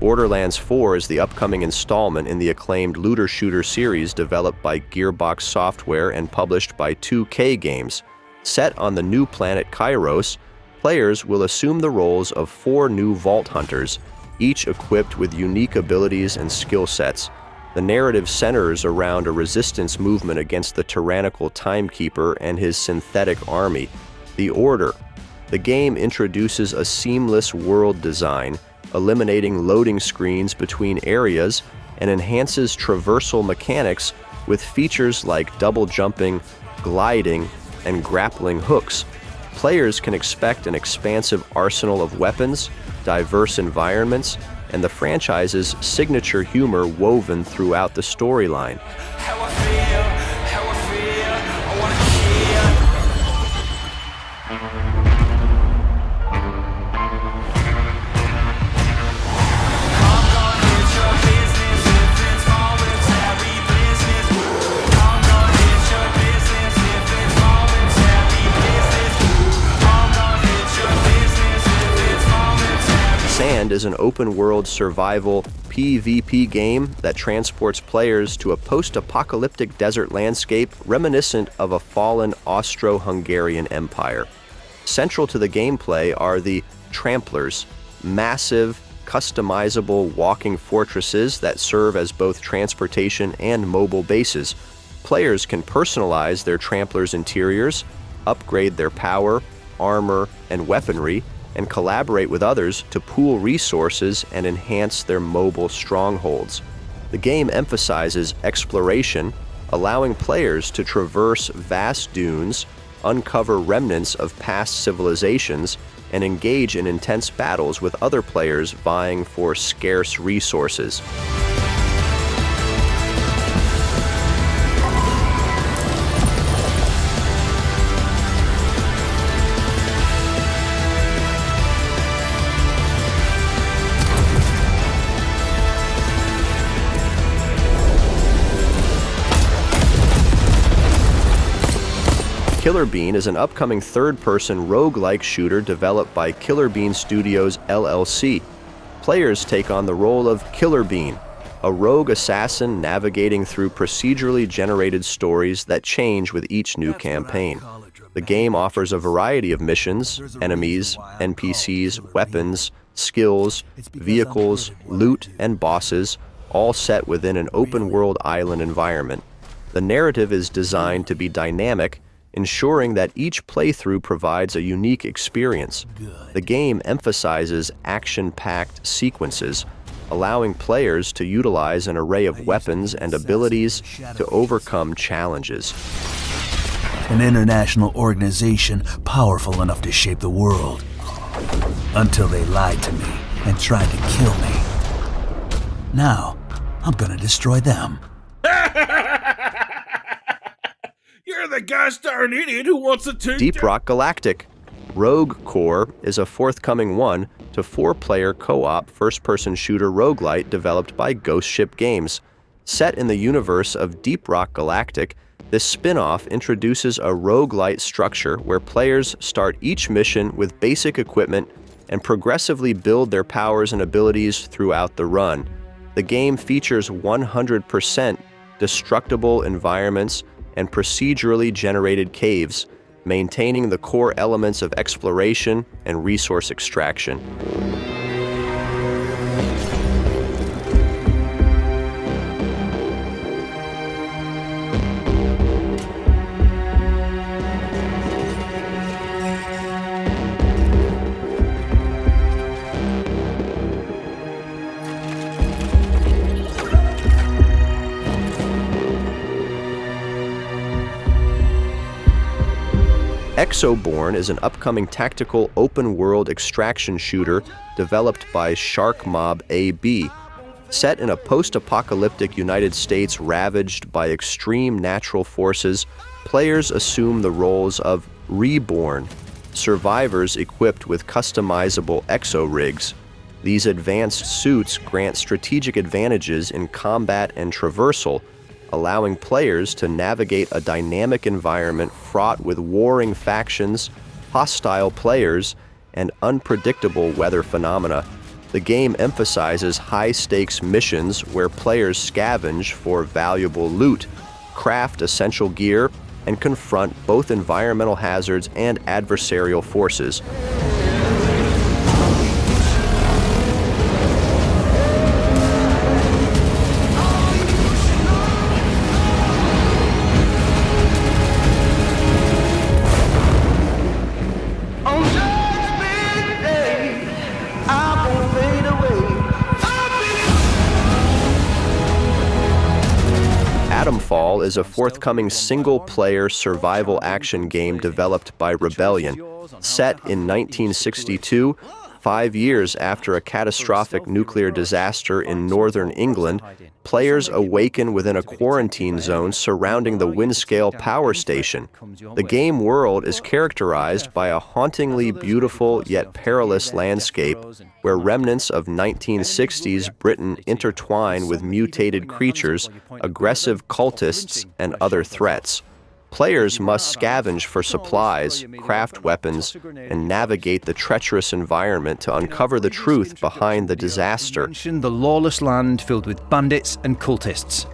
Borderlands 4 is the upcoming installment in the acclaimed looter-shooter series developed by Gearbox Software and published by 2K Games. Set on the new planet Kairos, players will assume the roles of 4 new Vault Hunters, each equipped with unique abilities and skill sets. The narrative centers around a resistance movement against the tyrannical Timekeeper and his synthetic army, the Order. The game introduces a seamless world design, eliminating loading screens between areas, and enhances traversal mechanics with features like double jumping, gliding, and grappling hooks. Players can expect an expansive arsenal of weapons, diverse environments, and the franchise's signature humor woven throughout the storyline. Sand is an open-world survival PvP game that transports players to a post-apocalyptic desert landscape reminiscent of a fallen Austro-Hungarian empire. Central to the gameplay are the Tramplers, massive, customizable walking fortresses that serve as both transportation and mobile bases. Players can personalize their Tramplers' interiors, upgrade their power, armor, and weaponry, and collaborate with others to pool resources and enhance their mobile strongholds. The game emphasizes exploration, allowing players to traverse vast dunes, uncover remnants of past civilizations, and engage in intense battles with other players vying for scarce resources. Killer Bean is an upcoming third-person roguelike shooter developed by Killer Bean Studios LLC. Players take on the role of Killer Bean, a rogue assassin navigating through procedurally generated stories that change with each new campaign. The game offers a variety of missions, enemies, NPCs, weapons, skills, vehicles, loot, and bosses, all set within an open-world island environment. The narrative is designed to be dynamic, ensuring that each playthrough provides a unique experience. The game emphasizes action-packed sequences, allowing players to utilize an array of weapons and abilities to overcome challenges. An international organization powerful enough to shape the world. Until they lied to me and tried to kill me. Now, I'm gonna destroy them. You're the gosh darn idiot who wants to take Rock Galactic. Rogue Core is a forthcoming 1 to 4-player co-op first-person shooter roguelite developed by Ghost Ship Games. Set in the universe of Rock Galactic, this spin-off introduces a roguelite structure where players start each mission with basic equipment and progressively build their powers and abilities throughout the run. The game features 100% destructible environments and procedurally generated caves, maintaining the core elements of exploration and resource extraction. Exoborne is an upcoming tactical open-world extraction shooter developed by Shark Mob AB. Set in a post-apocalyptic United States ravaged by extreme natural forces, players assume the roles of Reborn, survivors equipped with customizable exo-rigs. These advanced suits grant strategic advantages in combat and traversal, allowing players to navigate a dynamic environment fraught with warring factions, hostile players, and unpredictable weather phenomena. The game emphasizes high-stakes missions where players scavenge for valuable loot, craft essential gear, and confront both environmental hazards and adversarial forces. Atomfall is a forthcoming single-player survival action game developed by Rebellion. Set in 1962, 5 years after a catastrophic nuclear disaster in northern England, players awaken within a quarantine zone surrounding the Windscale power station. The game world is characterized by a hauntingly beautiful yet perilous landscape where remnants of 1960s Britain intertwine with mutated creatures, aggressive cultists, and other threats. Players must scavenge for supplies, craft weapons, and navigate the treacherous environment to uncover the truth behind the disaster. The lawless land filled with bandits and cultists.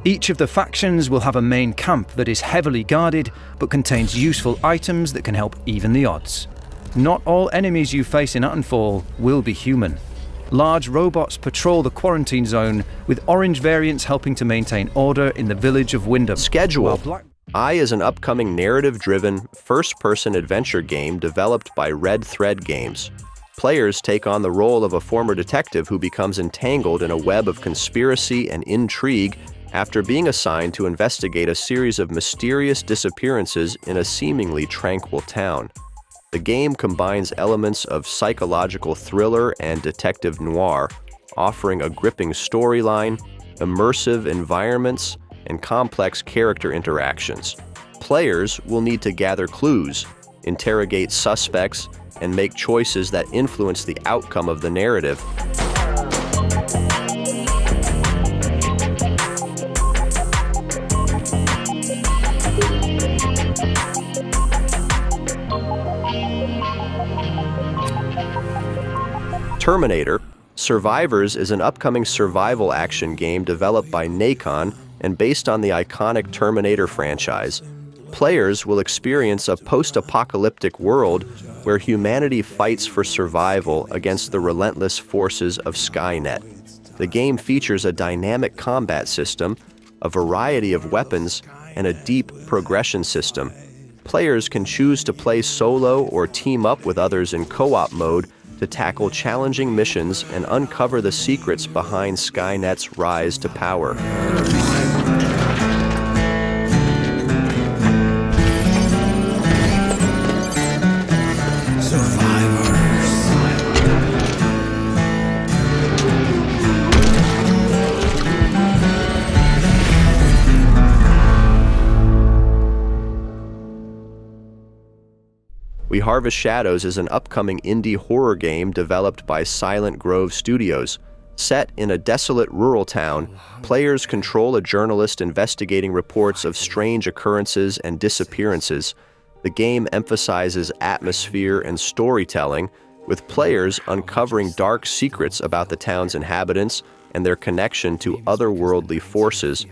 Each of the factions will have a main camp that is heavily guarded, but contains useful items that can help even the odds. Not all enemies you face in Atomfall will be human. Large robots patrol the quarantine zone, with orange variants helping to maintain order in the village of Wyndham. Schedule. I is an upcoming narrative-driven, first-person adventure game developed by Red Thread Games. Players take on the role of a former detective who becomes entangled in a web of conspiracy and intrigue after being assigned to investigate a series of mysterious disappearances in a seemingly tranquil town. The game combines elements of psychological thriller and detective noir, offering a gripping storyline, immersive environments, and complex character interactions. Players will need to gather clues, interrogate suspects, and make choices that influence the outcome of the narrative. Terminator: Survivors is an upcoming survival action game developed by Nacon and based on the iconic Terminator franchise. Players will experience a post-apocalyptic world where humanity fights for survival against the relentless forces of Skynet. The game features a dynamic combat system, a variety of weapons, and a deep progression system. Players can choose to play solo or team up with others in co-op mode to tackle challenging missions and uncover the secrets behind Skynet's rise to power. We Harvest Shadows is an upcoming indie horror game developed by Silent Grove Studios. Set in a desolate rural town, players control a journalist investigating reports of strange occurrences and disappearances. The game emphasizes atmosphere and storytelling, with players uncovering dark secrets about the town's inhabitants and their connection to otherworldly forces.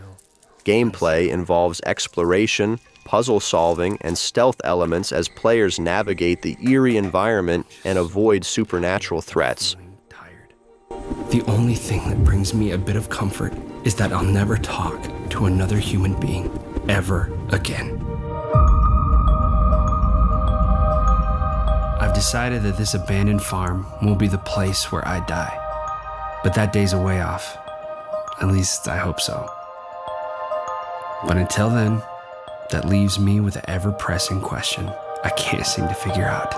Gameplay involves exploration, puzzle solving, and stealth elements as players navigate the eerie environment and avoid supernatural threats. The only thing that brings me a bit of comfort is that I'll never talk to another human being ever again. I've decided that this abandoned farm will be the place where I die. But that day's a way off. At least I hope so. But until then, that leaves me with an ever-pressing question I can't seem to figure out.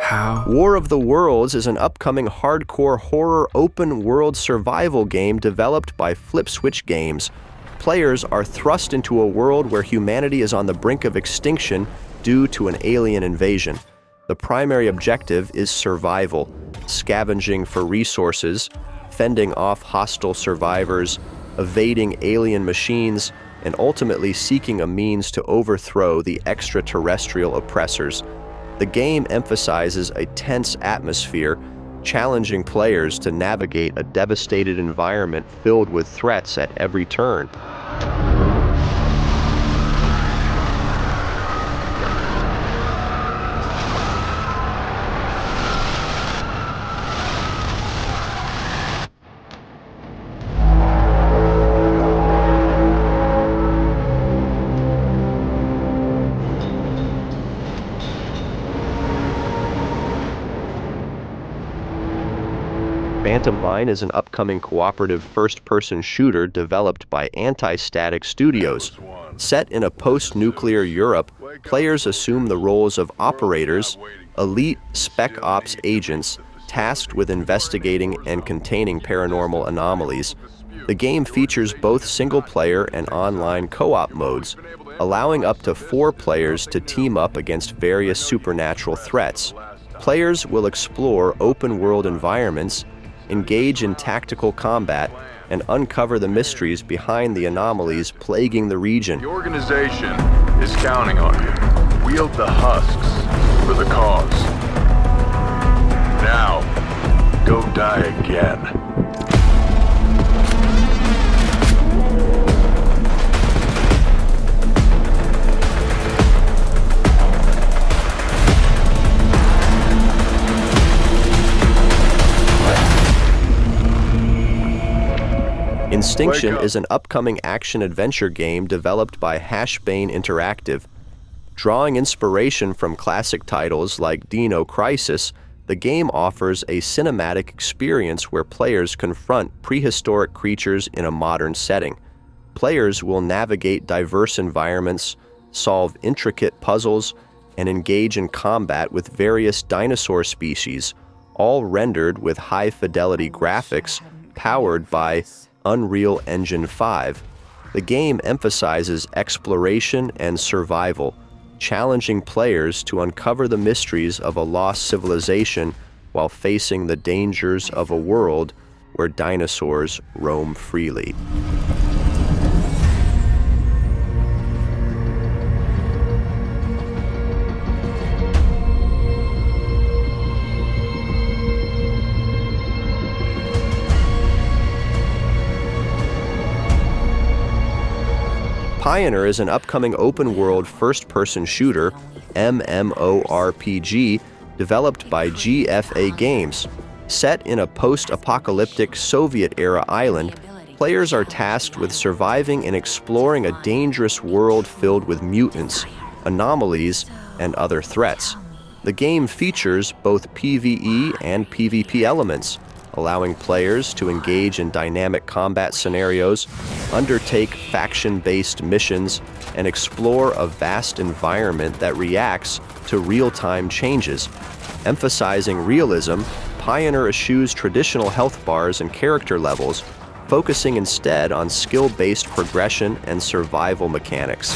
How? War of the Worlds is an upcoming hardcore horror open-world survival game developed by Flipswitch Games. Players are thrust into a world where humanity is on the brink of extinction due to an alien invasion. The primary objective is survival, scavenging for resources, fending off hostile survivors, evading alien machines, and ultimately seeking a means to overthrow the extraterrestrial oppressors. The game emphasizes a tense atmosphere, challenging players to navigate a devastated environment filled with threats at every turn. Phantom Line is an upcoming cooperative first-person shooter developed by Anti-Static Studios. Set in a post-nuclear Europe, players assume the roles of operators, elite spec ops agents tasked with investigating and containing paranormal anomalies. The game features both single-player and online co-op modes, allowing up to 4 players to team up against various supernatural threats. Players will explore open-world environments, engage in tactical combat, and uncover the mysteries behind the anomalies plaguing the region. The organization is counting on you. Wield the husks for the cause. Now, go die again. Instinction is an upcoming action-adventure game developed by Hashbane Interactive. Drawing inspiration from classic titles like Dino Crisis, the game offers a cinematic experience where players confront prehistoric creatures in a modern setting. Players will navigate diverse environments, solve intricate puzzles, and engage in combat with various dinosaur species, all rendered with high-fidelity graphics powered by Unreal Engine 5. The game emphasizes exploration and survival, challenging players to uncover the mysteries of a lost civilization while facing the dangers of a world where dinosaurs roam freely. Pioner is an upcoming open-world first-person shooter, MMORPG, developed by GFA Games. Set in a post-apocalyptic Soviet-era island, players are tasked with surviving and exploring a dangerous world filled with mutants, anomalies, and other threats. The game features both PvE and PvP elements, allowing players to engage in dynamic combat scenarios, undertake faction-based missions, and explore a vast environment that reacts to real-time changes. Emphasizing realism, Pioneer eschews traditional health bars and character levels, focusing instead on skill-based progression and survival mechanics.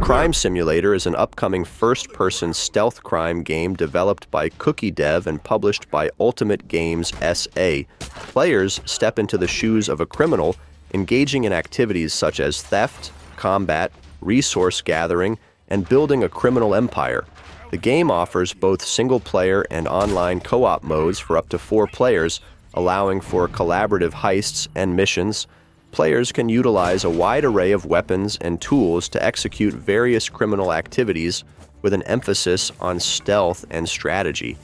Crime Simulator is an upcoming first-person stealth crime game developed by Cookie Dev and published by Ultimate Games SA. Players step into the shoes of a criminal, engaging in activities such as theft, combat, resource gathering, and building a criminal empire. The game offers both single-player and online co-op modes for up to 4 players, allowing for collaborative heists and missions. Players can utilize a wide array of weapons and tools to execute various criminal activities with an emphasis on stealth and strategy.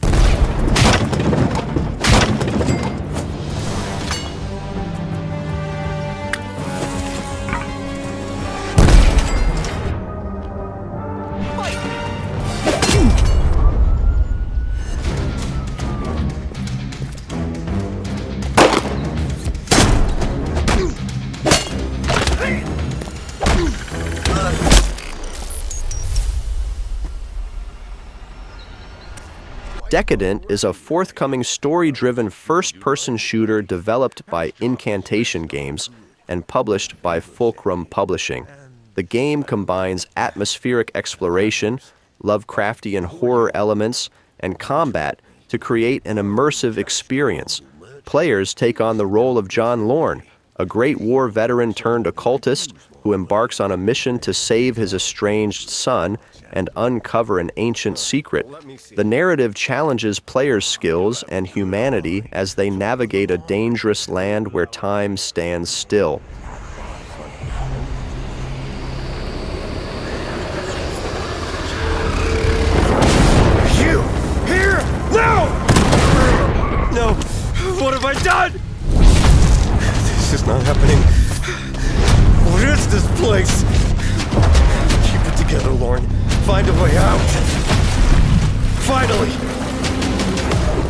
Decadent is a forthcoming story-driven first-person shooter developed by Incantation Games. and published by Fulcrum Publishing. The game combines atmospheric exploration, Lovecraftian horror elements, and combat to create an immersive experience. Players take on the role of John Lorne, a Great War veteran turned occultist who embarks on a mission to save his estranged son and uncover an ancient secret. The narrative challenges players' skills and humanity as they navigate a dangerous land where time stands still. You! Here! No! No! What have I done? This is not happening. What is this place? Keep it together, Lauren. Find a way out. Finally!